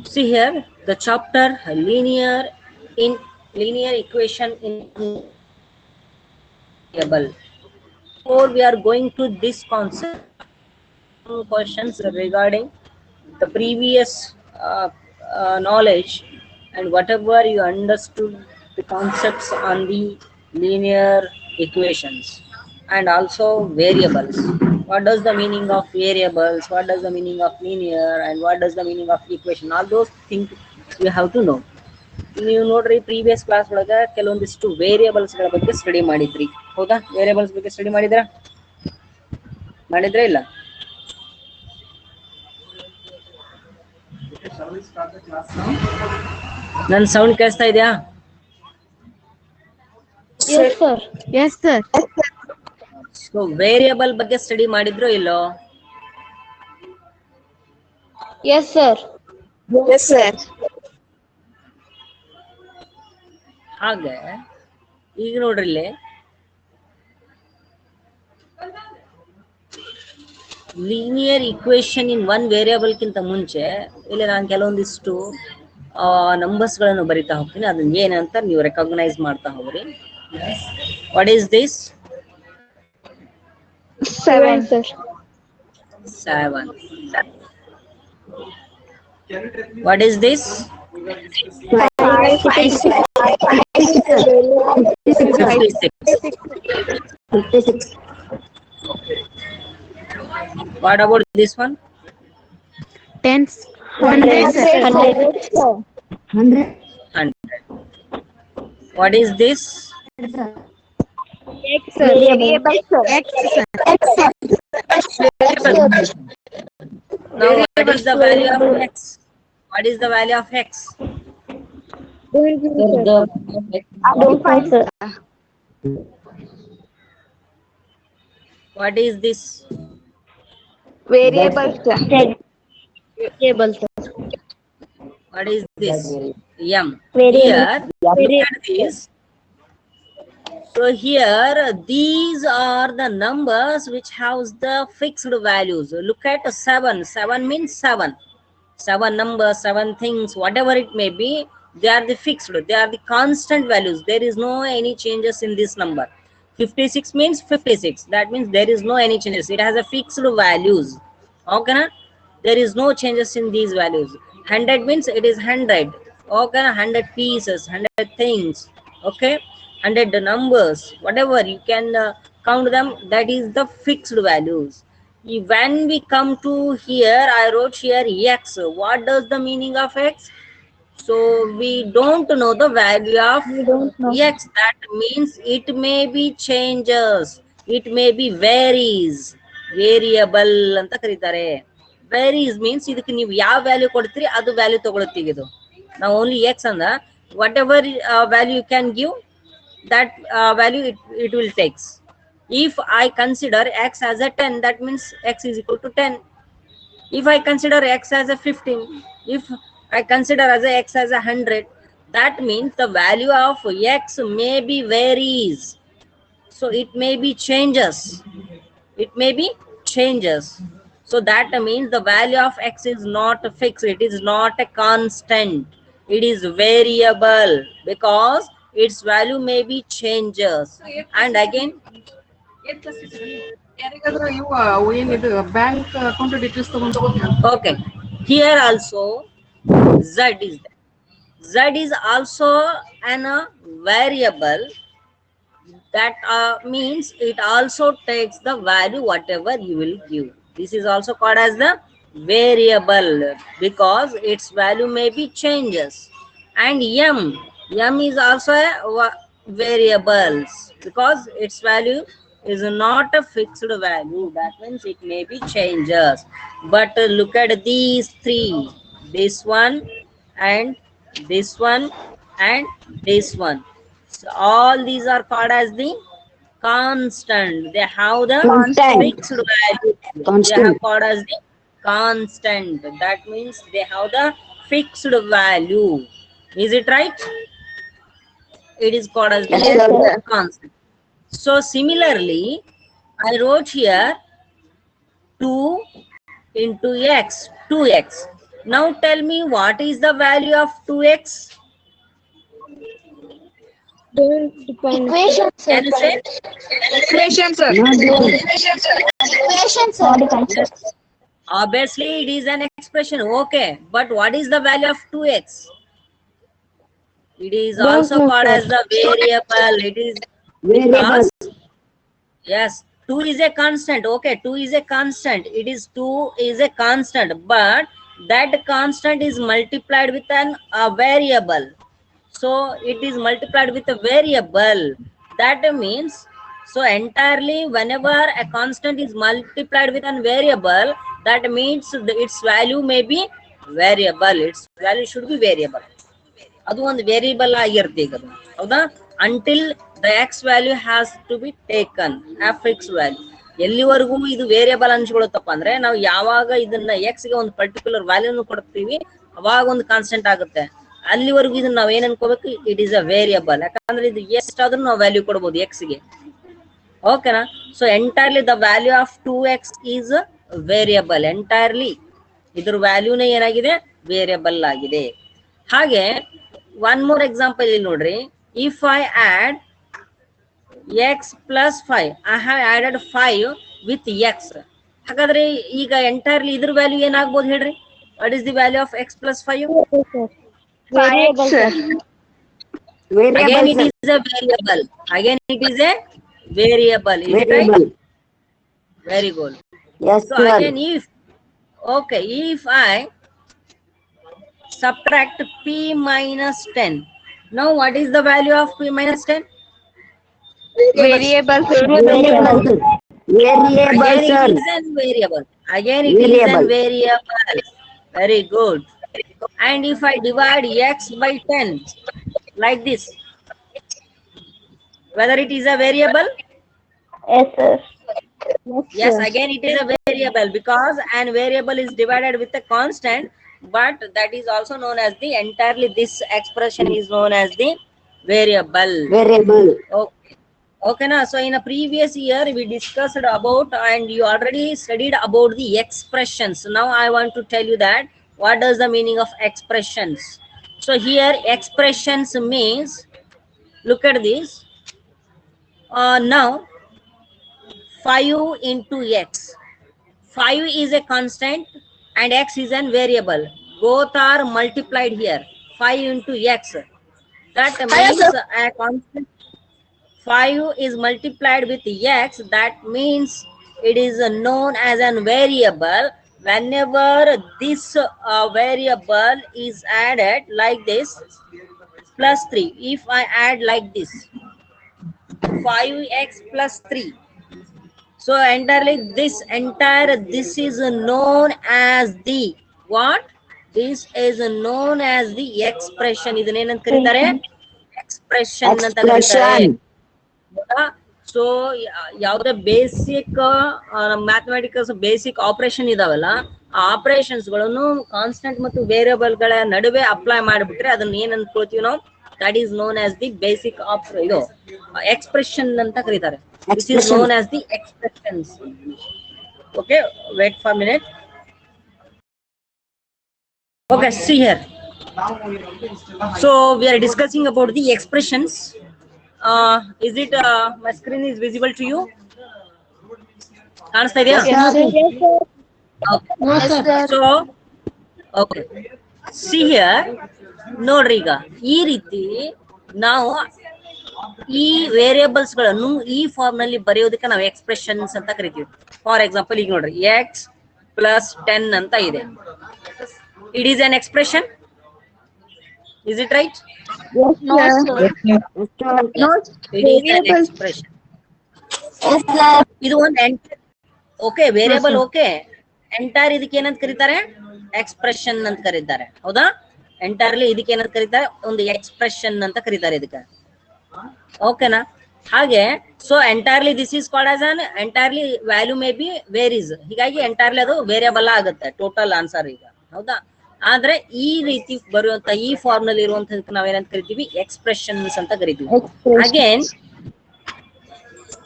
See here, the chapter linear equation in variable. Before we are going to this concept, some questions regarding the previous knowledge and whatever you understood the concepts on the linear equations and also variables. What does the meaning of variables? What does the meaning of linear? And what does the meaning of equation? All those things you have to know. ನೀವು ನೋಡ್ರಿ previous class ಒಳಗೆ ಕೆಲವೊಂದಿಷ್ಟು ವೇರಿಯಬಲ್ಸ್ಗಳ ಬಗ್ಗೆ study ಮಾಡಿದ್ರಿ. ಹೌದಾ? Variables ಬಗ್ಗೆ study ಮಾಡಿದ್ರಾ ಇಲ್ಲ? ನನ್ನ ಸೌಂಡ್ ಕೇಳಿಸ್ತಾ ಇದೆಯಾ? Yes, sir. Yes, sir. So variable ಬಗ್ಗೆ ಸ್ಟಡಿ ಮಾಡಿದ್ರೋ ಇಲ್ಲೋ? Yes, sir. Yes, sir. ಹಾಗೆ ಈಗ ನೋಡ್ರಿ ಇಲ್ಲಿ linear equation in one variable ಕಿಂತ ಮುಂಚೆ ಇಲ್ಲಿ ನಾನು ಕೆಲವೊಂದಿಷ್ಟು ನಂಬರ್ಸ್ ಗಳನ್ನು ಬರಿತಾ ಹೋಗ್ತೀನಿ. ಅದನ್ನ ಏನಂತ ನೀವು ರೆಕಗ್ನೈಸ್ ಮಾಡ್ತಾ ಹೋಗ್ರಿ. What is this? 7, sir. 7. What is this? 56. 56. What about this one? 10. 100, sir. 100. 100. What is this? X, sir. Variable, sir. X, sir. Now what is the value of x? What is the value of x? Identify, sir. What is this? Variable, sir. Variable, sir. What is this? M. Variable. Here, look at this. So here, these are the numbers which have the fixed values. Look at 7. 7 means 7. 7 numbers, 7 things, whatever it may be, they are the fixed. They are the constant values. There is no any changes in this number. 56 means 56. That means there is no any changes. It has a fixed values. Okay, na? There is no changes in these values. 100 means it is 100. Okay, na? 100 pieces, 100 things. Okay, 100 numbers, whatever you can count them, that is the fixed values. When we come to here, I wrote here x. What does the meaning of x? So we don't know the value of x. That means it may be changes, it may be varies. Variable anta karitare. Varies means ಇದಕ್ಕೆ ನೀವು ಯಾವ value ಕೊಡ್ತೀರಿ ಅದು value ತಗೊಳ್ತೀವಿ. ಇದು ನಾವು only x ಅಂದ whatever value you can give, that value it will takes. If I consider x as a 10, that means x is equal to 10. If I consider x as a 15, if I consider as a x as a 100, that means the value of x may be varies. So it may be changes. It may be changes. So that means the value of x is not fixed. It is not a constant. It is variable because its value may be changes. And again, okay, here also z is there. Z is also an variable. That means it also takes the value whatever you will give. This is also called as the variable because its value may be changes. And m is also a variables because its value is not a fixed value. That means it may be changes. But look at these three, this one and this one and this one. So all these are called as the constant. They have the fixed value. They have called as the constant. That means they have the fixed value. Is it right? It is called as the constant. So similarly, I wrote here 2 into x, 2x. Now tell me what is the value of 2x? Don't define. Equation, sir. Can you say? Equation, sir. Equation, sir. Not define, sir. Yes. Obviously, it is an expression. Okay. But what is the value of 2x? It is Don't also know, called sir. as the variable. It is Variable. because, yes, 2 is a constant. Okay, 2 is a constant. It is 2 is a constant. But that constant is multiplied with a variable. So it is multiplied with a variable. That means, so entirely whenever a constant is multiplied with a variable, that means its value may be variable. Its value should be variable. ಅದು ಒಂದು variable ಆಗಿರುತ್ತೆ ಈಗ ಅದು, ಹೌದಾ? Until the x value has to be taken ಆ fix value. ಎಲ್ಲಿವರೆಗೂ ಇದು variable ಅನ್ಸ್ಕೊಳುತ್ತಪ್ಪ ಅಂದ್ರೆ, ನಾವು ಯಾವಾಗ ಇದನ್ನ ಎಕ್ಸ್ ಗೆ ಒಂದು ಪರ್ಟಿಕ್ಯುಲರ್ ವ್ಯಾಲ್ಯೂನು ಕೊಡ್ತೀವಿ, ಅವಾಗ ಒಂದು ಕಾನ್ಸ್ಟೆಂಟ್ ಆಗುತ್ತೆ. ಅಲ್ಲಿವರೆಗೂ ಇದನ್ನ ನಾವ್ ಏನ್ ಅನ್ಕೋಬೇಕು, ಇಟ್ ಈಸ್ ಅ ವೇರಿಯಬಲ್. ಯಾಕಂದ್ರೆ ಇದು ಎಷ್ಟಾದ್ರೂ ನಾವು ವ್ಯಾಲ್ಯೂ ಕೊಡ್ಬೋದು ಎಕ್ಸ್ ಗೆ. ಓಕೆನಾ? So entirely the value of 2x is variable. Entirely ಇದ್ರ ವ್ಯಾಲ್ಯೂನೇ ಏನಾಗಿದೆ, ವೇರಿಯಬಲ್ ಆಗಿದೆ. ಹಾಗೆ ಒನ್ ಮೋರ್ ಎಕ್ಸಾಂಪಲ್ ಇಲ್ಲಿ ನೋಡ್ರಿ. If I add x plus 5, I have added 5 with x. ಹಾಗಾದ್ರೆ ಈಗ ಎಂಟೈರ್ಲಿ ಇದ್ರ ವ್ಯಾಲ್ಯೂ ಏನಾಗ್ಬೋದು ಹೇಳ್ರಿ? What is the value of x plus 5? Variable, sir. Again it Variable. is a variable. Again it is a variable. Is it right? Variable. Very good. Yes, So sir. again if, okay, if I subtract p minus 10, now what is the value of p minus 10? Variable, sir. Variable. Variable, Again sir. it is a variable. Again it is a Variable. variable. Very good. And if I divide x by 10 like this, whether it is a variable? Yes, sir. Yes, again it is a variable, because an variable is divided with a constant, but that is also known as the, entirely this expression is known as the variable. Variable. Okay. Okay, na? So in a previous year we discussed about, and you already studied about the expressions. Now I want to tell you that what does the meaning of expressions. So here expressions means, look at this. Now 5 into x. 5 is a constant and x is an variable. Both are multiplied here. 5 into x. That means a constant 5 is multiplied with x. That means it is known as a variable. Whenever this variable is added like this, plus 3. If I add like this, 5x plus 3. So entirely this is known as the what? This is known as the expression. ಇದನ್ನ ಏನಂತ ಕರೀತಾರೆ? Expression ಅಂತ ಕರೀತಾರೆ. So ಯಾವುದೇ basic ಮ್ಯಾಥಮೆಟಿಕಲ್ಸ್ basic operation ಇದಾವಲ್ಲ, ಆ operations ಗಳನ್ನು constant ಮತ್ತು ವೇರಿಯಬಲ್ ಗಳ ನಡುವೆ ಅಪ್ಲೈ ಮಾಡಿಬಿಟ್ರೆ ಅದನ್ನ ಏನ್ ಅನ್ಕೊಳ್ತೀವಿ ನಾವು? That is known as the basic ಇದು ಎಕ್ಸ್ಪ್ರೆಷನ್ ಅಂತ ಕರೀತಾರೆ. This is known as the expressions. Okay, wait for a minute. Okay, see here. So we are discussing about the expressions. Is it my screen is visible to you? ಕಾಣಿಸ್ತಾ ಇದೆಯಾ? Okay. So okay, see here. ನೋಡ್ರಿ, ಈಗ ಈ ರೀತಿ ನಾವು ಈ variables ಗಳನ್ನು ಈ ಫಾರ್ಮ್ ನಲ್ಲಿ ಬರೆಯೋದಕ್ಕೆ ನಾವು ಎಕ್ಸ್ಪ್ರೆಷನ್ಸ್ ಅಂತ ಕರಿತೀವಿ. ಫಾರ್ ಎಕ್ಸಾಂಪಲ್ ಈಗ ನೋಡ್ರಿ, ಎಕ್ಸ್ ಪ್ಲಸ್ 10 ಅಂತ ಇದೆ. It is an expression. Is it right? No, sir. It is an expression. ಇದು ಒಂದು ಓಕೆ ವೇರಿಯಬಲ್. ಓಕೆ, ಎಂಟೈರ್ ಇದಕ್ಕೆ ಏನಂತ ಕರೀತಾರೆ? ಎಕ್ಸ್ಪ್ರೆಷನ್ ಅಂತ ಕರೀತಾರೆ. ಹೌದಾ? ಎಂಟೈರ್ಲಿ ಇದಕ್ಕೆ ಏನಂತ ಕರೀತಾರೆ? ಒಂದು ಎಕ್ಸ್ಪ್ರೆಷನ್ ಅಂತ ಕರೀತಾರೆ ಇದಕ್ಕೆ. ಓಕೆನಾ? ಹಾಗೆ so entirely this is called as an entirely value may be varies. ಹೀಗಾಗಿ ಎಂಟೈರ್ಲಿ ಅದು ವೇರಿಯಬಲ್ ಆಗುತ್ತೆ ಟೋಟಲ್ ಆನ್ಸರ್ ಈಗ. ಹೌದಾ? ಆದ್ರೆ ಈ ರೀತಿ ಬರುವಂತ ಈ ಫಾರ್ಮ್ ನಲ್ಲಿ ಇರುವಂತದಕ್ಕೆ ನಾವೇನಂತ ಕರಿತೀವಿ? ಎಕ್ಸ್ಪ್ರೆಷನ್ಸ್ ಅಂತ ಕರಿತೀವಿ. ಅಗೇನ್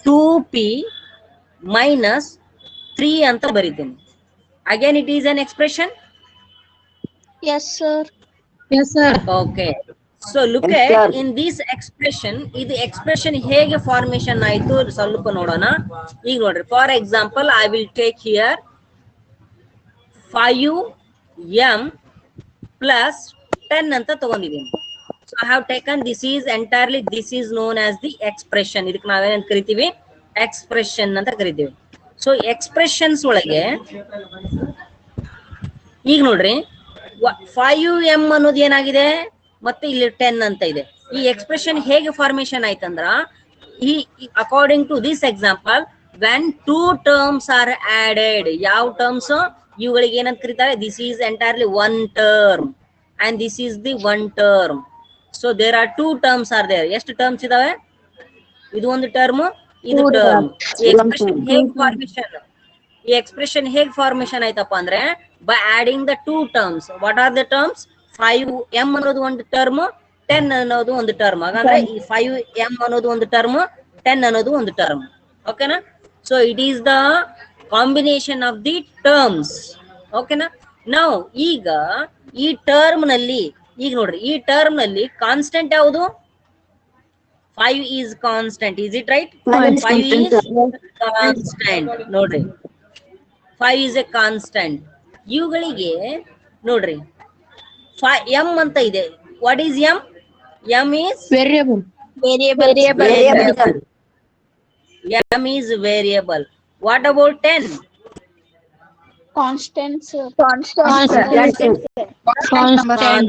2p minus 3 ಅಂತ ಬರೀತೀನಿ. Again it is an expression. Yes, sir. Yes, sir. Okay. So look Yes, at sir. in this expression, ಇದು expression ಹೇಗೆ ಫಾರ್ಮೇಶನ್ ಆಯ್ತು ಸ್ವಲ್ಪ ನೋಡೋಣ. ಈಗ ನೋಡ್ರಿ, for example I will take here 5m plus 10 ಅಂತ ತಗೊಂಡಿದ್ದೀನಿ. So I have taken this is entirely, this is known as the expression. ಇದಕ್ಕೆ ನಾವೇನಂತ ಕರಿತೀವಿ? ಎಕ್ಸ್ಪ್ರೆಷನ್ ಅಂತ ಕರಿತೀವಿ. ಸೊ ಎಕ್ಸ್ಪ್ರೆಷನ್ಸ್ ಒಳಗೆ ಈಗ ನೋಡ್ರಿ 5m ಅನ್ನೋದು ಏನಾಗಿದೆ, ಮತ್ತೆ ಇಲ್ಲಿ 10 ಅಂತ ಇದೆ. ಈ ಎಕ್ಸ್ಪ್ರೆಷನ್ ಹೇಗೆ ಫಾರ್ಮೇಶನ್ ಆಯ್ತಂದ್ರ, ಈ according to this example, when two terms are added, ಯಾವ ಟರ್ಮ್ಸ್ ಇವುಗಳಿಗೆ ಏನಂತ ಕರೀತಾರೆ? This is entirely one term and this is the one term. So there are two terms are there. ಎಷ್ಟು ಟರ್ಮ್ಸ್ ಇದಾವೆ? ಇದು ಒಂದು ಟರ್ಮ್, ಇದು ಟರ್ಮ್. ಈ ಎಕ್ಸ್ಪ್ರೆಷನ್ ಹೇಗೆ ಫಾರ್ಮೇಶನ್, ಈ ಎಕ್ಸ್ಪ್ರೆಷನ್ ಹೇಗೆ ಫಾರ್ಮೇಶನ್ ಆಯ್ತಪ್ಪ ಅಂದ್ರೆ, by adding the two terms. What are the terms? 5m ಅನ್ನೋದು ಒಂದು ಟರ್ಮ್, 10 ಅನ್ನೋದು ಒಂದು ಟರ್ಮ್. ಹಾಗಂದ್ರೆ ಈ 5m ಅನ್ನೋದು ಒಂದು ಟರ್ಮ್, 10 ಅನ್ನೋದು ಒಂದು ಟರ್ಮ್. ಓಕೆನಾ? So it is the combination of the terms. ಓಕೆನಾ? ನಾವು ಈಗ ಈ ಟರ್ಮ್ ನಲ್ಲಿ, ಈಗ ನೋಡ್ರಿ, ಈ ಟರ್ಮ್ ನಲ್ಲಿ ಕಾನ್ಸ್ಟೆಂಟ್ ಯಾವುದು? 5 is constant. Is it right? 5 is constant. ನೋಡ್ರಿ, 5 is a constant. ಇವುಗಳಿಗೆ ನೋಡ್ರಿ, m ಅಂತ ಇದೆ. What is m? m is Variable. Variable. m is variable. What about 10? Constant, sir. Constant. Constant.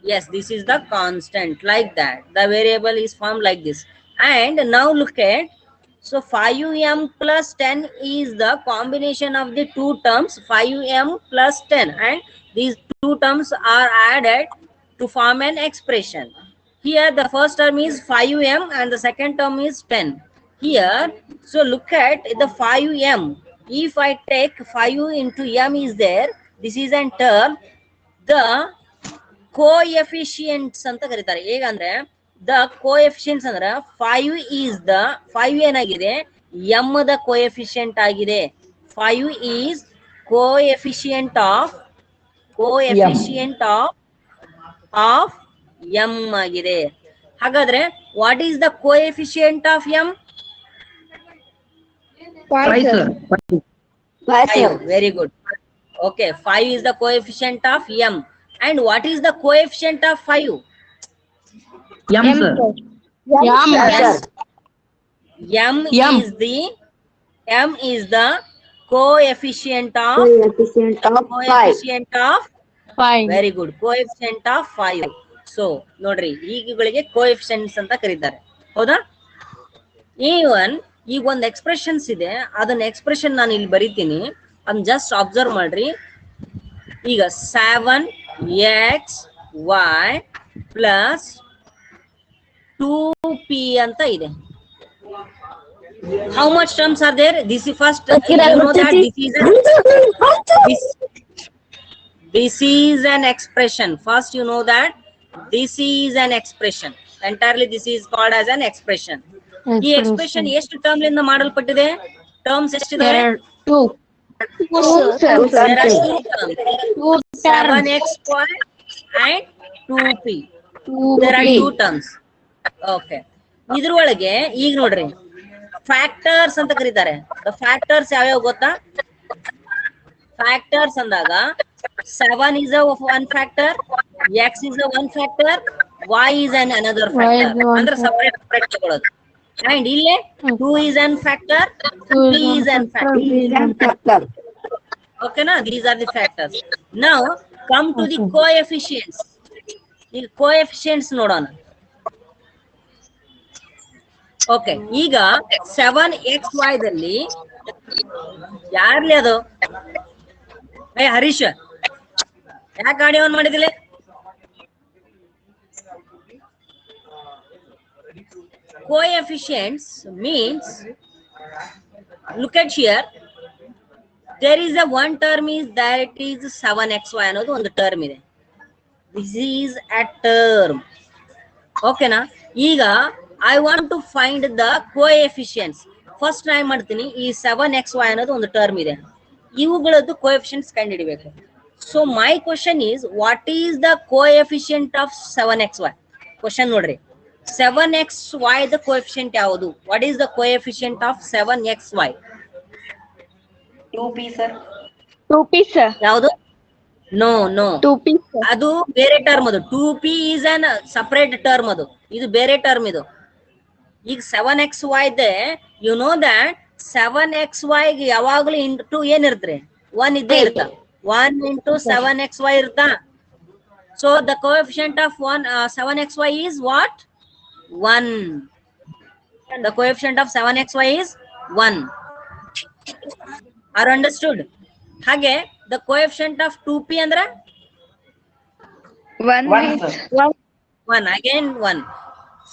Yes, this is the constant, like that. The variable is formed like this. And now look at, so 5m plus 10 is the combination of the two terms 5m plus 10, and these two terms are added to form an expression. Here the first term is 5m and the second term is 10. Here, so look at the 5m. If I take 5 into m is there, this is an term. The coefficients ಅಂತ ಕರೀತಾರೆ. ಹೇಗಂದ್ರೆ the coefficients ಅಂದ್ರೆ 5 is the 5 ಏನಾಗಿದೆ, m the coefficient ಆಗಿದೆ. 5 is coefficient of m ಆಗಿದೆ. ಹಾಗಾದ್ರೆ what is the coefficient of m? 5, sir. 5. Very good. Okay, 5 is the coefficient of m. And what is the coefficient of 5? M, sir. M is the coefficient of 5. Very good. Coefficient of 5. So ನೋಡ್ರಿ, ಈಗಳಿಗೆ coefficients ಅಂತ ಕರೀತಾರೆ. ಹೌದಾ? Even ಈಗ ಒಂದು expressions ಇದೆ, ಅದನ್ನ expression ನಾನು ಇಲ್ಲಿ ಬರೀತೀನಿ, ಅದನ್ನ ಜಸ್ಟ್ ಅಬ್ಸರ್ವ್ ಮಾಡ್ರಿ. ಈಗ 7xy plus 2p ಅಂತ ಇದೆ. How much terms are there? This is first, you know that this is an expression. First you know that this is an expression. Entirely this is called as an expression. ಈ expression ಎಷ್ಟು term ಲಿಂದ ಮಾಡಲ್ಪಟ್ಟಿದೆ? Terms ಎಷ್ಟಿದೆ? 2. 7xy and 2p. There are two terms. Okay. ಇದ್ರೊಳಗೆ ಈಗ ನೋಡ್ರಿ, factors ಅಂತ ಕರೀತಾರೆ. ಫ್ಯಾಕ್ಟರ್ಸ್ ಯಾವ್ಯಾವ ಗೊತ್ತಾ? ಫ್ಯಾಕ್ಟರ್ಸ್ ಅಂದಾಗ 7 is a one factor, x is a one factor, y is an another factor. ಅಂದ್ರೆ ಸಪರೇಟ್ ತಗೊಳ್ಳೋದು. And ಇಲ್ಲೇ 2 is an factor, 3 is an factor. Okay na? These are the factors. Now come to the coefficients. The coefficients ನೋಡೋಣ. Okay, ಈಗ 7xy ದಲ್ಲಿ ಯಾರ್ಲಿ ಅದು? ಹರೀಶ್, ಯಾಕೆ ಗಾಡಿ on ಮಾಡಿದಿಲ್ಲ? Coefficients means, look at here, there is a one term is that is 7xy ಅನ್ನೋದು ಒಂದು term ಇದೆ. This is a term. Okay na? ಈಗ I want to find the coefficients. First ನಾನು ಮಾಡ್ತೀನಿ, ಈ 7xy ಅನ್ನೋದು ಒಂದು ಟರ್ಮ್ ಇದೆ, ಇವುಗಳದ್ದು ಕೋಎಫಿಷಿಯಂಟ್ಸ್ ಕಂಡುಹಿಡಿಬೇಕು. So my question is, what is the coefficient of 7xy? Question nodri. 7xy the coefficient yaudu? What is the coefficient of 7xy? 2p, sir. 2p, sir. Yaudu? No, no. 2p, sir. ಅದು ಬೇರೆ term ಅದು. 2p is an separate term ಅದು. ಇದು ಬೇರೆ term ಇದು. ಈಗ 7xy ಇದೆ, you know that 7xy ಗೆ ಯಾವಾಗಲೂ ಇಂಟು ಏನಿರ್ತ್ರಿ? 1 ಇದ್ದೇ ಇರ್ತ. 1 into 7xy ಇರ್ತಾ. So the coefficient of 7xy is what? 1. The coefficient of 7xy is 1. Are understood? ಹಾಗೆ the coefficient of 2p ಅಂದ್ರೆ 1, sir. 1 again 1.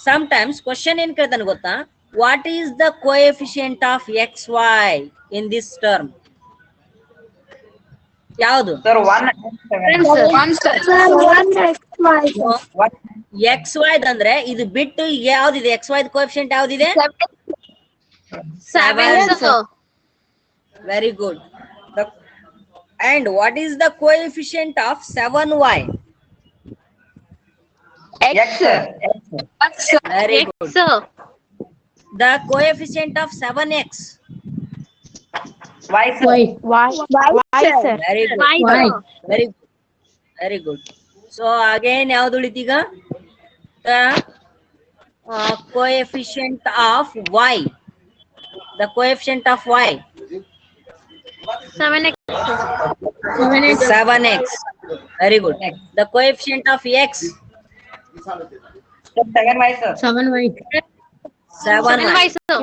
Sometimes question ಏನ್ ಕೇಳ್ತಾನೆ ಗೊತ್ತಾ? What is the coefficient of xy in this term? ಯಾವುದು? Sir, 1. 1 sir. xy ಅಂದ್ರೆ ಇದು ಬಿಟ್ಟು ಯಾವ್ದಿದೆ? xy coefficient ಯಾವ್ದಿದೆ? 7 sir. Very good. And what is the coefficient of 7y? X, sir. Very X good. sir. The coefficient of 7x? Y, sir. Why, sir? Very good. Y sir. Very good. Very good. So again ಯಾವ್ದು ಉಳಿತೀಗ? The coefficient of y. The coefficient of y. 7x. 7x. Very good. The coefficient of x? 7y, sir. 7y. 7y. sir.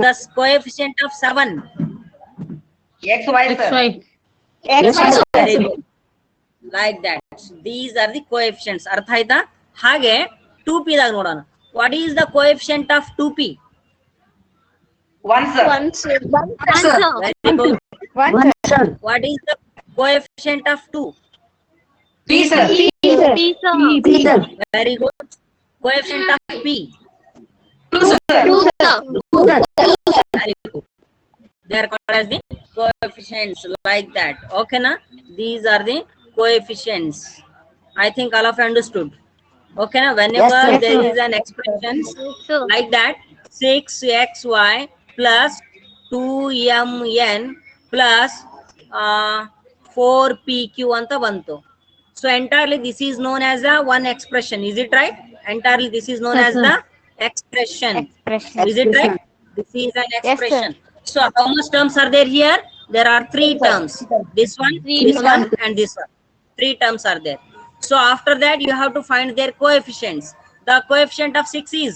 The coefficient of 7? XY, sir. xy. Very good. Like that. These are the coefficients. ಅರ್ಥ ಆಯ್ತಾ? ಹಾಗೆ 2p ದಾಗ ನೋಡೋಣ. What is the coefficient of 2p? 1, sir. 1 sir. Very good. Sir. What is the coefficient of 2? P, sir. P sir. Very good. Coefficient of p? 2, sir. 2 sir. Very good. They are called as the coefficients, like that. Okay na? These are the coefficients. I think all of you understood. Okay na? Whenever there is an expression Sir. like that, 6xy plus 2mn plus 4pq anta bantu. So entirely this is known as a one expression. Is it right? Entirely this is known as the expression. Is it right? This is an expression. So how much terms are there here? There are 3 terms. This one, this one, and this one. 3 terms are there. So after that you have to find their coefficients. The coefficient of 6 is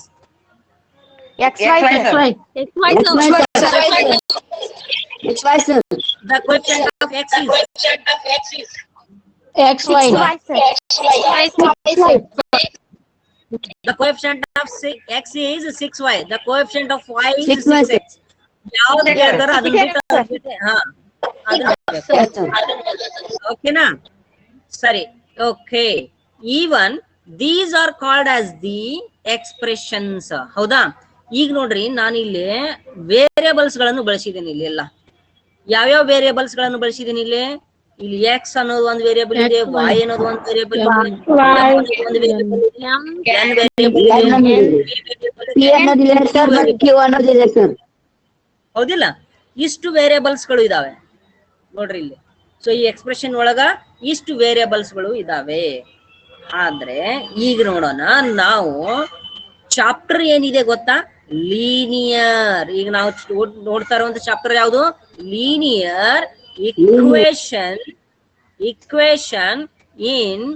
XY, sir. XY sir. the coefficient of x is xy. the coefficient of x is 6y. The coefficient of y is 6x. ಯಾವ್ದು ಕೇಳ್ತಾರೋ ಅದನ್ನ ಬಿಟ್ಟು ಹಾ ಓಕೆನಾ? ಸರಿ. Okay. Even these are called as the expressions. ಹೌದಾ? ಈಗ ನೋಡ್ರಿ, ನಾನು ಇಲ್ಲಿ ವೇರಿಯೇಬಲ್ಸ್ ಗಳನ್ನು ಬಳಸಿದ್ದೀನಿ. ಇಲ್ಲಿ ಎಲ್ಲ ಯಾವ್ಯಾವ ವೇರಿಯೇಬಲ್ಸ್ ಗಳನ್ನು ಬಳಸಿದ್ದೀನಿ? ಇಲ್ಲಿ ಎಕ್ಸ್ ಅನ್ನೋದು ಒಂದು ವೇರಿಯೇಬಲ್ ಇದೆ, y ಅನ್ನೋದು ಒಂದು ವೇರಿಯೇಬಲ್ ಇದೆ, ಒಂದು ವೇರಿಯೇಬಲ್ ಇದೆ, n ವೇರಿಯೇಬಲ್ ಇದೆ. ಹೌದಿಲ್ಲ? ಇಷ್ಟು ವೇರಿಯೇಬಲ್ಸ್ ಗಳು ಇದಾವೆ ನೋಡ್ರಿ ಇಲ್ಲಿ. ಸೊ ಈ ಎಕ್ಸ್ಪ್ರೆಷನ್ ಒಳಗ ಇಷ್ಟು ವೇರಿಯೇಬಲ್ಸ್ ಗಳು ಇದಾವೆ. ಆದ್ರೆ ಈಗ ನೋಡೋಣ, ನಾವು ಚಾಪ್ಟರ್ ಏನಿದೆ ಗೊತ್ತಾ? ಲೀನಿಯರ್. ಈಗ ನಾವು ನೋಡ್ತಾ ಇರುವಂತ ಚಾಪ್ಟರ್ ಯಾವುದು? Linear equation in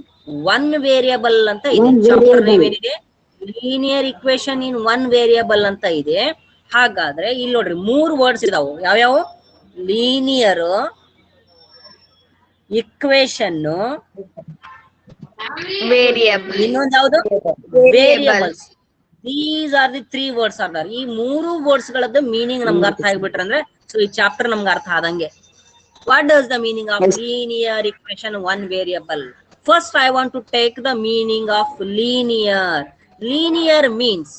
one variable ಅಂತ ಇದೆ. ಚಾಪ್ಟರ್ ನೇಮ್ ಏನಿದೆ? Linear equation in one variable ಅಂತ ಇದೆ. ಹಾಗಾದ್ರೆ ಇಲ್ಲಿ ನೋಡ್ರಿ 3 ವರ್ಡ್ಸ್ ಇದಾವು. ಯಾವ್ಯಾವು? Linear, equation, Variable. ಇನ್ನೊಂದು ಯಾವುದು? Variables. These are the 3 words are there. ಈ 3 ವರ್ಡ್ಸ್ ಗಳದ್ದು ಮೀನಿಂಗ್ ನಮ್ಗೆ ಅರ್ಥ ಆಗ್ಬಿಟ್ರೆ ಅಂದ್ರೆ ಸೊ ಈ ಚಾಪ್ಟರ್ ನಮ್ಗೆ ಅರ್ಥ ಆದಂಗೆ. What does the meaning of linear equation one variable? First I want to take the meaning of linear. Linear means,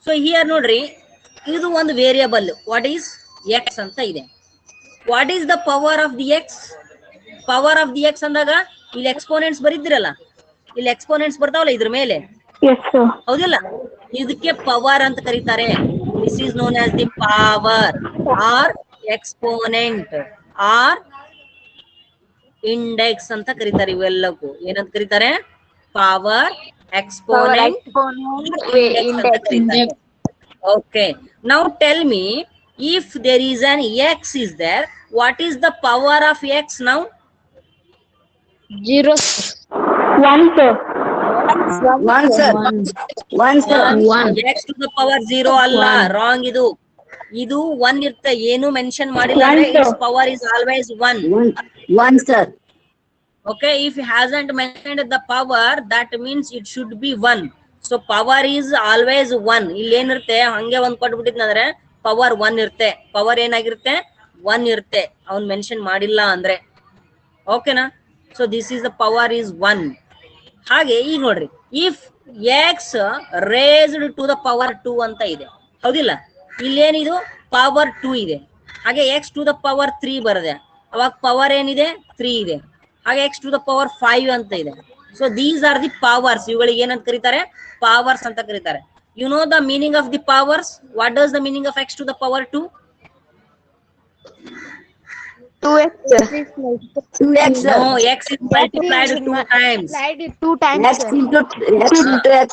so here ನೋಡ್ರಿ, ಇದು ಒಂದು ವೇರಿಯಬಲ್. What is? ಎಕ್ಸ್ ಅಂತ ಇದೆ. What is the power of the x? Power of the x ಅಂದಾಗ ಇಲ್ಲಿ exponents ಬರಿದ್ರಲ್ಲ, ಇಲ್ಲಿ exponents ಬರ್ತಾವಲ್ಲ ಇದ್ರ ಮೇಲೆ, Yes, sir. ಹೌದಿಲ್ಲ? ಇದಕ್ಕೆ ಪವರ್ ಅಂತ ಕರೀತಾರೆ. This is known as the power or exponent or index ಅಂತ ಕರೀತಾರೆ. ಇವೆಲ್ಲಕ್ಕೂ ಏನಂತ ಕರೀತಾರೆ? ಪವರ್, ಎಕ್ಸ್ಪೋನೆಂಟ್, ಇಂಡೆಕ್ಸ್ ಅಂತ ಕರೀತಾರೆ. Okay, now tell me, if there is an x is there, what is the power of x now? 0. One, sir. One, sir. One, sir. x to the power 0 ಅಲ್ಲ, wrong. ಇದು 1 ಇರುತ್ತೆ. ಏನು mention ಮಾಡಿಲ್ಲ ಅಂದ್ರೆ its power is always 1. One, sir. Okay, if he hasn't mentioned the power, that means it should be 1. So power is always 1. ಇಲ್ಲಿ ಏನಿರುತ್ತೆ, ಹಂಗೆ ಒಂದ್ ಕೊಟ್ಬಿಟ್ಟಿದ್ನಂದ್ರೆ ಪವರ್ 1 ಇರುತ್ತೆ. ಪವರ್ ಏನಾಗಿರುತ್ತೆ? 1 ಇರುತ್ತೆ, ಅವ್ನ್ ಮೆನ್ಷನ್ ಮಾಡಿಲ್ಲ ಅಂದ್ರೆ. ಓಕೆನಾ? So this is the power is 1. ಹಾಗೆ ಈಗ ನೋಡ್ರಿ, if x raised to the power 2 ಅಂತ ಇದೆ, ಹೌದಿಲ್ಲ? ಇಲ್ಲೇನಿದು ಪವರ್ 2 ಇದೆ. ಹಾಗೆ ಎಕ್ಸ್ ಟು ದ ಪವರ್ 3 ಬರದೆ, ಅವಾಗ ಪವರ್ ಏನಿದೆ? 3 ಇದೆ. ಹಾಗೆ ಎಕ್ಸ್ ಟು ದ ಪವರ್ 5 ಅಂತ ಇದೆ. So these are the powers. ಇವುಗಳಿಗೆ ಏನಂತ ಕರೀತಾರೆ? ಪವರ್ಸ್ ಅಂತ ಕರೀತಾರೆ. You know the meaning of the powers? What does the meaning of x to the power 2? 2x, sir. 2x, sir. No, x is multiplied 2 times. Two times, X sir. into x.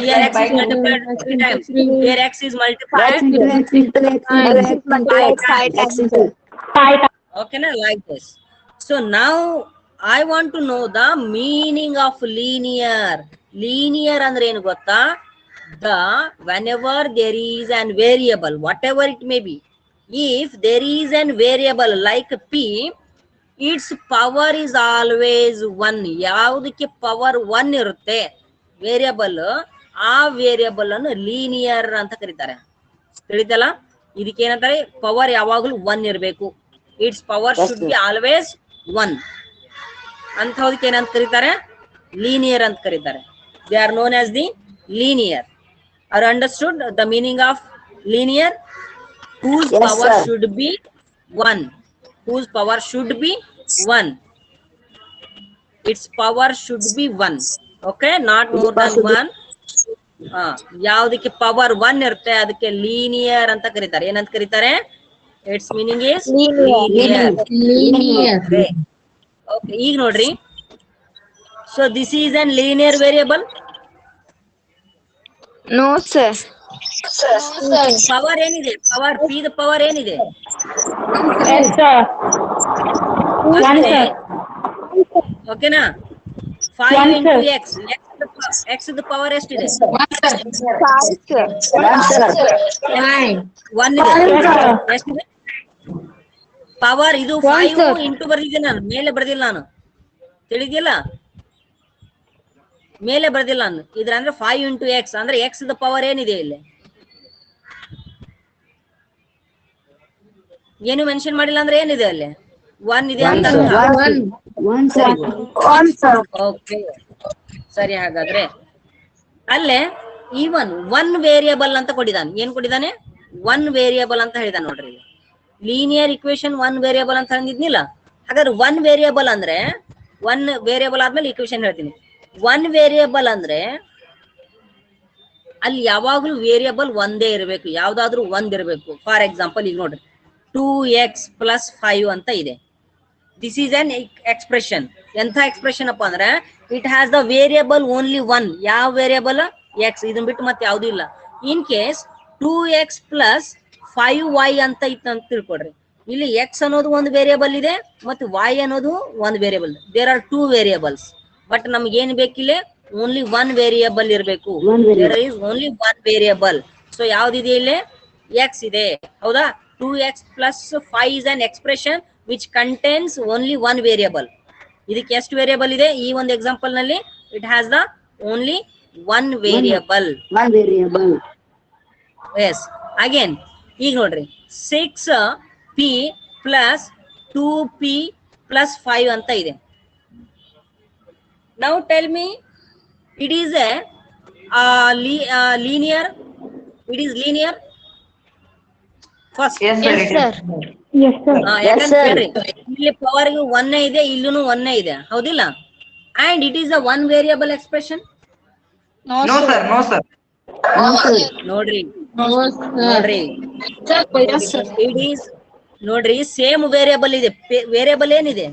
Here x is multiplied 3 times. Here x is multiplied. X into x into x into x into x. X into Okay, na, like this. So now I want to know the meaning of linear. Linear andre ಏನು ಗೊತ್ತಾ? The whenever there is an variable, whatever it may be, if there is an variable like p, its power is always 1. ಯಾವುದಕ್ಕೆ power 1 ಇರುತ್ತೆ variable, ಆ variable ಅನ್ನು linear ಅಂತ ಕರೀತಾರೆ. ತಿಳಿತಲ್ಲ? ಇದಕ್ಕೆ ಏನಂತಾರೆ? ಪವರ್ ಯಾವಾಗಲೂ 1 ಇರಬೇಕು. It's power should be always 1. ಅಂಥದಕ್ಕೆ ಏನಂತ ಕರೀತಾರೆ? ಲೀನಿಯರ್ ಅಂತ ಕರೀತಾರೆ. They are non as the linear. R understood the meaning of linear? whose Yes, power sir. should be 1. Whose power should be 1. Its power should be 1. Okay, not more than 1. ಯಾವ್ದಕ್ಕೆ power 1 ಇರುತ್ತೆ ಅದಕ್ಕೆ linear ಅಂತ ಕರೀತಾರೆ. ಏನಂತ ಕರೀತಾರೆ? It's meaning is linear. Okay, ಈಗ ನೋಡ್ರಿ. So this is an linear variable. No, sir. Power ಏನಿದೆ? ಪವರ್ ಪಿ ದ ಪವರ್ ಏನಿದೆ? Yes, sir. ಓಕೆನಾ? 5 into x. x the power ಎಷ್ಟಿದೆ? 5, sir. 1 ಇದೆ. ಎಷ್ಟಿದೆ ಪವರ್? ಇದು 5 ಇಂಟು ಬರ್ದಿದ್ದೀನಿ ನಾನು, ಮೇಲೆ ಬರ್ದಿಲ್ಲ ನಾನು. ತಿಳಿದಿಲ್ಲ? ಮೇಲೆ ಬರ್ದಿಲ್ಲ ನಾನು. ಇದ್ರ ಅಂದ್ರೆ 5 into x ಅಂದ್ರೆ x ದ ಪವರ್ ಏನಿದೆ ಇಲ್ಲಿ? ಏನು ಮೆನ್ಷನ್ ಮಾಡಿಲ್ಲ ಅಂದ್ರೆ ಏನಿದೆ ಅಲ್ಲಿ? 1 ಇದೆ ಅಂತ. ಓಕೆ, ಸರಿ. ಹಾಗಾದ್ರೆ ಅಲ್ಲೇ ಈವನ್ 1 ವೇರಿಯಬಲ್ ಅಂತ ಕೊಟ್ಟಿದ್ದಾನೆ. ಏನ್ ಕೊಟ್ಟಿದ್ದಾನೆ? 1 ವೇರಿಯಬಲ್ ಅಂತ ಹೇಳಿದಾನೆ ನೋಡ್ರಿ. ಲೀನಿಯರ್ ಇಕ್ವೇಶನ್ 1 ವೇರಿಯಬಲ್ ಅಂತ ಅಂದಿದ್ನಿಲ್ಲ. ಹಾಗಾದ್ರೆ 1 ವೇರಿಯಬಲ್ ಅಂದ್ರೆ 1 ವೇರಿಯಬಲ್ ಆದ್ಮೇಲೆ ಇಕ್ವೇಶನ್ ಹೇಳ್ತೀನಿ. 1 ವೇರಿಯಬಲ್ ಅಂದ್ರೆ ಅಲ್ಲಿ ಯಾವಾಗ್ಲೂ ವೇರಿಯಬಲ್ ಒಂದೇ ಇರಬೇಕು, ಯಾವ್ದಾದ್ರು 1 ಇರಬೇಕು. ಫಾರ್ ಎಕ್ಸಾಂಪಲ್ ಈಗ ನೋಡ್ರಿ, 2x + 5 ಅಂತ ಇದೆ. This is an expression. ಎಂಥ ಎಕ್ಸ್ಪ್ರೆಷನ್ ಅಪ್ಪ ಅಂದ್ರೆ it has the variable only 1. ಯಾವ ವೇರಿಯಬಲ್? ಎಕ್ಸ್. ಇದನ್ ಬಿಟ್ಟು ಮತ್ತೆ ಯಾವ್ದು ಇಲ್ಲ. ಇನ್ ಕೇಸ್ 2x + 5y ಅಂತ ಇತ್ತು ಅಂತ ತಿಳ್ಕೊಡ್ರಿ. ಇಲ್ಲಿ ಎಕ್ಸ್ ಅನ್ನೋದು ಒಂದು ವೇರಿಯಬಲ್ ಇದೆ ಮತ್ತು y ಅನ್ನೋದು ಒಂದು variable. There are 2 variables. But ನಮ್ಗೆ ಏನ್ ಬೇಕಿಲ್ಲ? ಓನ್ಲಿ 1 ವೇರಿಯಬಲ್ ಇರಬೇಕು. There is only 1 variable. So ಯಾವ್ದಿದೆ ಇಲ್ಲಿ? ಎಕ್ಸ್ ಇದೆ, ಹೌದಾ? 2x + 5 is an expression which contains only 1 variable. ಇದಕ್ಕೆ ಎಷ್ಟು ವೇರಿಯಬಲ್ ಇದೆ? ಈ ಒಂದು ಎಕ್ಸಾಂಪಲ್ ನಲ್ಲಿ it has the only 1 variable. Yes. Again ಈಗ ನೋಡ್ರಿ, 6p + 2p + 5 ಅಂತ ಇದೆ. Now tell me, it is a linear? It is linear? First Yes, sir. Yes, It sir. is. ಯಾಕಂತ ಹೇಳ್ರಿ ಇಲ್ಲಿ ಪವರ್ ಒನ್ನೇ ಇದೆ, ಇಲ್ಲೂ ಒನ್ನೇ ಇದೆ, ಹೌದಿಲ್ಲ? And it is a one variable expression. No, sir. No, sir. ನೋಡ್ರಿ Sir. Yes, sir. It is ನೋಡ್ರಿ same variable ಇದೆ. ವೇರಿಯಬಲ್ ಏನಿದೆ?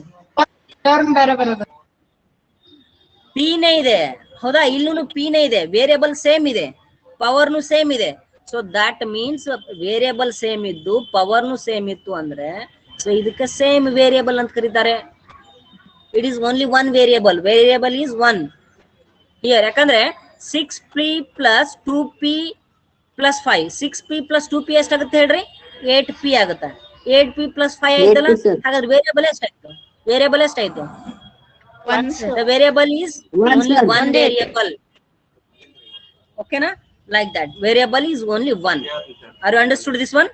ಪಿನೇ ಇದೆ, ಹೌದಾ? ಇಲ್ಲೂ ಪಿನೇ ಇದೆ, ವೇರಿಯಬಲ್ ಸೇಮ್ ಇದೆ, ಪವರ್ನು ಸೇಮ್ ಇದೆ. So that means variable same ಇದ್ದು ಪವರ್ನು ಸೇಮ್ ಇತ್ತು ಅಂದ್ರೆ ಸೊ ಇದಕ್ಕೆ ಸೇಮ್ ವೇರಿಯಬಲ್ ಅಂತ ಕರೀತಾರೆ. It is only one variable. Variable is one here. ಯಾಕಂದ್ರೆ 6p plus 2p plus 5, 6p plus 2p ಎಷ್ಟಾಗುತ್ತೆ ಹೇಳ್ರಿ? 8p ಆಗುತ್ತೆ. 8p ಪ್ಲಸ್ 5 ಆಯ್ತಲ್ಲ, ಹಾಗಾದ್ರೆ ವೇರಿಯಬಲ್ ಎಷ್ಟಾಯ್ತು? ವೇರಿಯಬಲ್ ಎಷ್ಟಾಯ್ತು? One, sir. The variable is only one variable. Okay na? Like that. Variable is only one. Are you understood this one?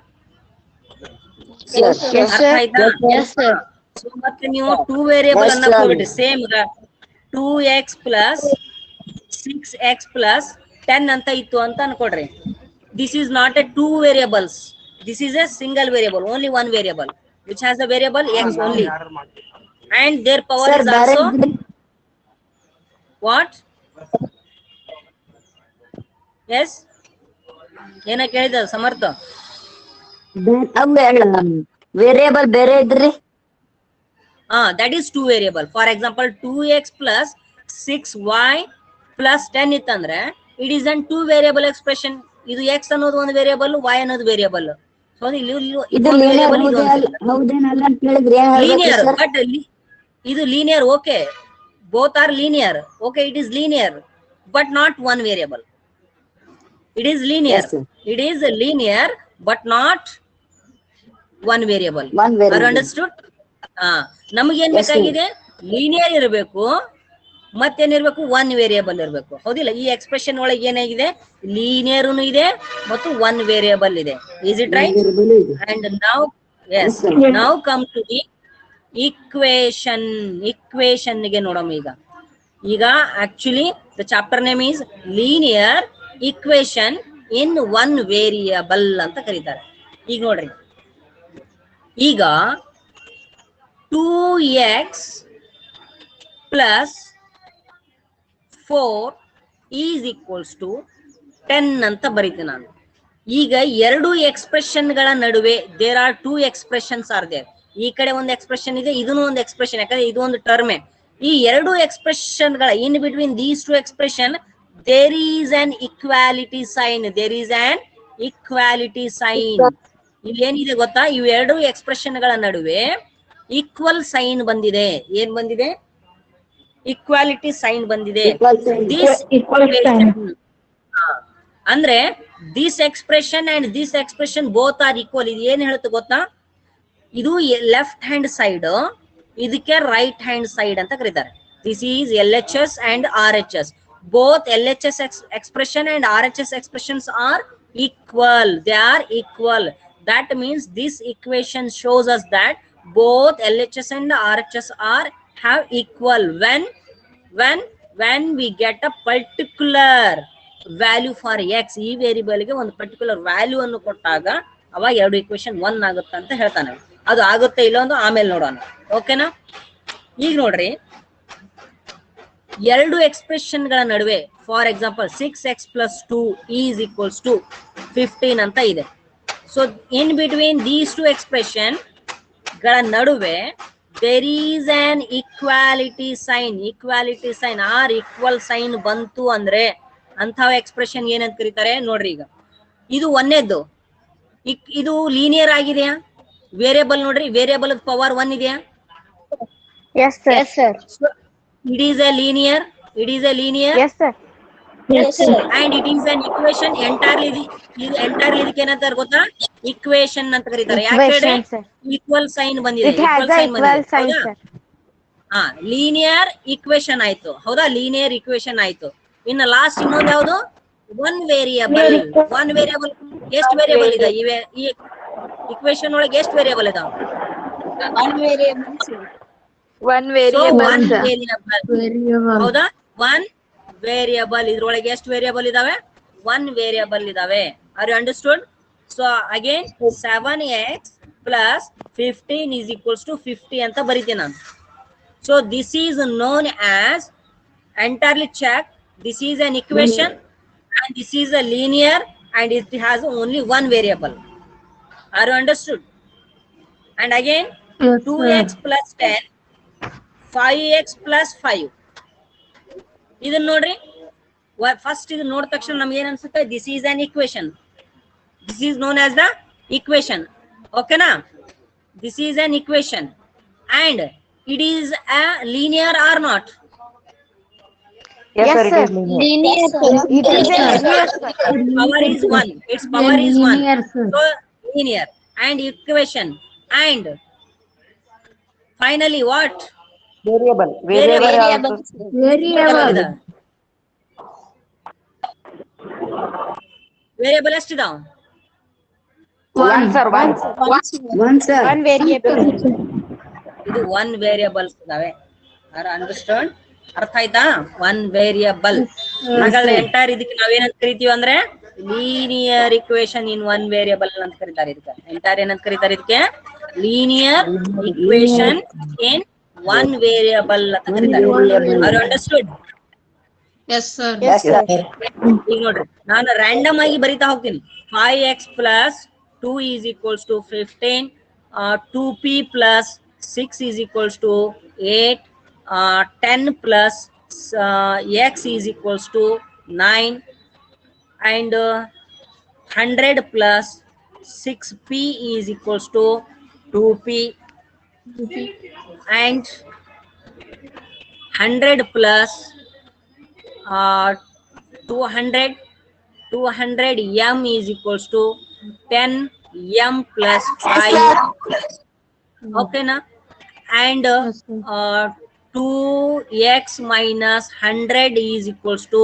Yes, ಅರ್ಥ sir. ಆಯ್ತಾ? Yes, sir. So ಮತ್ತೆ ನೀವು 2 variable ಅನ್ನ ಕೊಡ್ಬಿಡಿ. Same 2x plus 6x plus 10 ಅಂತ ಇತ್ತು ಅಂತ ಅನ್ಕೊಡ್ರಿ. This is not a two variables. This is a single variable, only one variable, which has the variable x only. And their power is also what? Yes? ಏನ ಕೇಳಿದ ಸಮರ್ಥ? Variable ಬೇರೆ ಇದ್ರಿ? That is two variable. For example, 2x plus 6y plus 10 ಇತ್ತಂದ್ರೆ it is an two variable expression. ಇದು x ಅನ್ನೋದು ಒಂದು variable, y ಅನ್ನೋದು variable. So ಇದು ಲೀನಿಯರ್ ಹೌದೇನಲ್ಲ ಅಂತ ಹೇಳಿದ್ರೆ ಏನ್ ಹೇಳ್ಬೇಕು ಲೀನಿಯರ್, ಸರ್? ಬಟ್ ಇದು linear. Okay, both are linear. Okay, it is linear but not one variable. It is linear. Yes, sir. It is linear but not one variable. One variable. Are you understood? ನಮಗೇನ್ Yes, sir. ಬೇಕಾಗಿದೆ? Linear ಇರಬೇಕು, ಮತ್ತೇನಿರ್ಬೇಕು? One variable ಇರಬೇಕು, ಹೌದಿಲ್ಲ? ಈ expression ಒಳಗೆ ಏನಾಗಿದೆ? ಲೀನಿಯರ್ನು ಇದೆ ಮತ್ತು ಒನ್ ವೇರಿಯಬಲ್ ಇದೆ. Is it right? ಅಂಡ್ ನಾವು ಎಸ್ ನಾವು come to the equation. Equation ಗೆ ನೋಡೋಣ ಈಗ actually the chapter name is linear equation in one variable ಅಂತ ಕರೀತಾರೆ. ಈಗ ನೋಡ್ರಿ, ಈಗ 2x plus 4 is equals to 10 ಅಂತ ಬರೀತೀನಿ ನಾನು. ಈಗ ಎರಡು ಎಕ್ಸ್ಪ್ರೆಷನ್ ಗಳ ನಡುವೆ there are two expressions are there. ಈ ಕಡೆ ಒಂದು ಎಕ್ಸ್ಪ್ರೆಷನ್ ಇದೆ, ಇದನ್ನು ಒಂದು ಎಕ್ಸ್ಪ್ರೆಷನ್, ಯಾಕಂದ್ರೆ ಇದು ಒಂದು ಟರ್ಮೆ. ಈ ಎರಡು ಎಕ್ಸ್ಪ್ರೆಷನ್ ಗಳ in between these two expression there is an equality sign. There is an equality sign. ಇಲ್ಲಿ ಏನಿದೆ ಗೊತ್ತಾ? ಇವು ಎರಡು ಎಕ್ಸ್ಪ್ರೆಷನ್ ಗಳ ನಡುವೆ ಈಕ್ವಲ್ ಸೈನ್ ಬಂದಿದೆ. ಏನ್ ಬಂದಿದೆ? ಈಕ್ವಾಲಿಟಿ ಸೈನ್ ಬಂದಿದೆ. ಅಂದ್ರೆ this expression and this expression both are equal. ಇದು ಏನ್ ಹೇಳುತ್ತೆ ಗೊತ್ತಾ? ಇದು ಲೆಫ್ಟ್ ಹ್ಯಾಂಡ್ ಸೈಡ್, ಇದಕ್ಕೆ ರೈಟ್ ಹ್ಯಾಂಡ್ ಸೈಡ್ ಅಂತ ಕರೀತಾರೆ. This is LHS and RHS. Both LHS expression and RHS expressions are equal. They are equal. That means this equation shows us that both LHS and RHS are have equal when we get a particular value for x. ಈ variable ಗೆ ಒಂದು particular value ಅನ್ನು ಕೊಟ್ಟಾಗ ಅವಾಗ ಎರಡು equation one ಆಗುತ್ತೆ ಅಂತ ಹೇಳ್ತಾನೆ. ಅದು ಆಗುತ್ತೆ ಇಲ್ಲ ಒಂದು ಆಮೇಲೆ ನೋಡೋಣ. ಓಕೆನಾ? ಈಗ ನೋಡ್ರಿ, ಎರಡು ಎಕ್ಸ್ಪ್ರೆಷನ್ ಗಳ ನಡುವೆ for example 6x plus 2 is equals to 15 ಅಂತ ಇದೆ. So in between these two expression ಗಳ ನಡುವೆ there is an equality sign. Equality sign or equal sign ಬಂತು ಅಂದ್ರೆ ಅಂತಹ ಎಕ್ಸ್ಪ್ರೆಷನ್ ಏನಂತ ಕರೀತಾರೆ ನೋಡ್ರಿ. ಈಗ ಇದು ಒಂದೇದ್ದು, ಇದು ಲೀನಿಯರ್ ಆಗಿದೆಯಾ? ವೇರಿಯಬಲ್ ನೋಡ್ರಿ, ವೇರಿಯಬಲ್ ಪವರ್ 1 ಇದೆಯಾ? Yes, sir. Yes, sir. It is a linear. It is a linear. Yes, sir. Yes, sir. And it is an equation. Entirely ಇದಕ್ಕೆ ಏನಂತಾರೆ ಗೊತ್ತಾ? ಇಕ್ವೇಶನ್ ಅಂತ ಕರೀತಾರೆ. ಯಾಕೆ? ಈಕ್ವಲ್ ಸೈನ್ ಬಂದಿದೆ. It has a equal sign, sir. Linear equation ಆಯ್ತು, ಹೌದಾ? Linear equation ಆಯ್ತು. ಇನ್ನು ಲಾಸ್ಟ್ ಇನ್ನೊಂದು ಯಾವುದು? One variable. ಒನ್ ವೇರಿಯಬಲ್ ಎಷ್ಟು ವೇರಿಯಬಲ್ ಇದೆ ಈ ಇಕ್ವೇಶನ್ ಒಳಗೆ? ಎಷ್ಟು ವೇರಿಯಬಲ್ ಇದಾವೆ? One variable. ಹೌದಾ? One variable. ಇದ್ರೊಳಗೆ ಎಷ್ಟು ವೇರಿಯಬಲ್ ಇದಾವೆ? ಒನ್ ವೇರಿಯಬಲ್ ಇದಾವೆ. Are you understood? So again 7x plus 15 is equals to 50 ಅಂತ ಬರೀತೀನಿ ನಾನು. So this is known as, entirely check, this is an equation and this is a linear and it has only one variable. Are you understood? And again 2x plus 10, 5x plus 5. ಇದನ್ನ ನೋಡ್ರಿ, first ಇದು ನೋಡಿದ ತಕ್ಷಣ ನಮ್ಗೆ ಏನ್ ಅನ್ಸುತ್ತೆ? This is an equation. This is known as the equation. ಓಕೆನಾ? This is an equation and it is a linear or not? Yes, sir, it is linear. Linear, sir. It is a linear, sir. Power is 1. Its power is 1. Linear, sir. So linear and equation and finally what? Variable. Variable. Variable also. Variable. Variable ಎಷ್ಟಿದಾವ? One, sir, one. One variable. ಇದು one variables ಇದಾವೆ. Understand? ಅರ್ಥ ಆಯ್ತಾ? One variable. ಹಾಗಾದ್ರೆ entire ಇದಕ್ಕೆ ನಾವೇನಂತ ಕರಿತೀವಿ ಅಂದ್ರೆ linear equation in one variable ಅಂತ ಕರೀತಾರೆ. ಇದಕ್ಕೆ ಎಂಟೈರ್ ಏನಂತ ಕರೀತಾರೆ? ಇದಕ್ಕೆ linear equation in one variable ಅಂತ ಕರೀತಾರೆ. Are you understood? Yes, sir. Yes, sir. ಈಗ ನೋಡ್ರಿ, ನಾನು ರ್ಯಾಂಡಮ್ ಆಗಿ ಬರಿತಾ ಹೋಗ್ತೀನಿ. 5x plus 2 is equals to 15, 2p plus 6 is equals to 8, 10 plus x is equals to 9, and 100 plus 6p is equals to 2p, and 100 plus 200 m is equals to 10 m plus 5. Okay na? And 2x minus 100 is equals to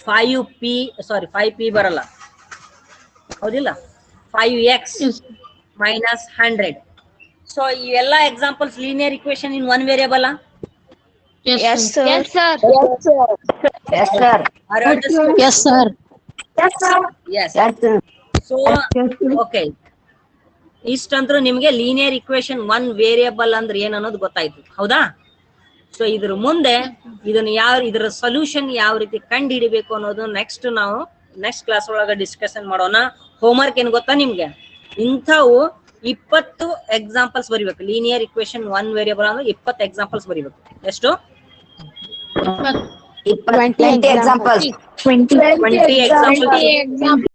5p, sorry 5p ಬರಲ್ಲ, ಹೌದಿಲ್ಲ? 5x minus 100. So ಇವೆಲ್ಲ examples linear equation in one variable. Yes, sir. Yes, sir. Yes, sir. Are you understood? Yes, sir. Yes. So okay, ಇಷ್ಟಂದ್ರೂ ನಿಮಗೆ linear equation one variable ಅಂದ್ರೆ ಏನ್ ಅನ್ನೋದು ಗೊತ್ತಾಯ್ತು, ಹೌದಾ? So ಇದ್ರ ಮುಂದೆ ಇದನ್ನ ಇದರ ಸೊಲ್ಯೂಷನ್ ಯಾವ ರೀತಿ ಕಂಡು ಹಿಡಿಬೇಕು ಅನ್ನೋದು ನಾವು ನೆಕ್ಸ್ಟ್ ಕ್ಲಾಸ್ ಒಳಗೆ ಡಿಸ್ಕಷನ್ ಮಾಡೋಣ. ಹೋಮ್ವರ್ಕ್ ಏನ್ ಗೊತ್ತಾ ನಿಮ್ಗೆ? ಇಂಥವು 20 ಎಕ್ಸಾಂಪಲ್ಸ್ ಬರಿಬೇಕು. ಲೀನಿಯರ್ ಇಕ್ವೇಶನ್ ಒನ್ ವೇರಿಯಬಲ್ ಅಂದ್ರೆ 20 ಎಕ್ಸಾಂಪಲ್ಸ್ ಬರಿಬೇಕು. ಎಷ್ಟು? 20 examples. 20 ಎಕ್ಸಾಂಪಲ್ಸ್.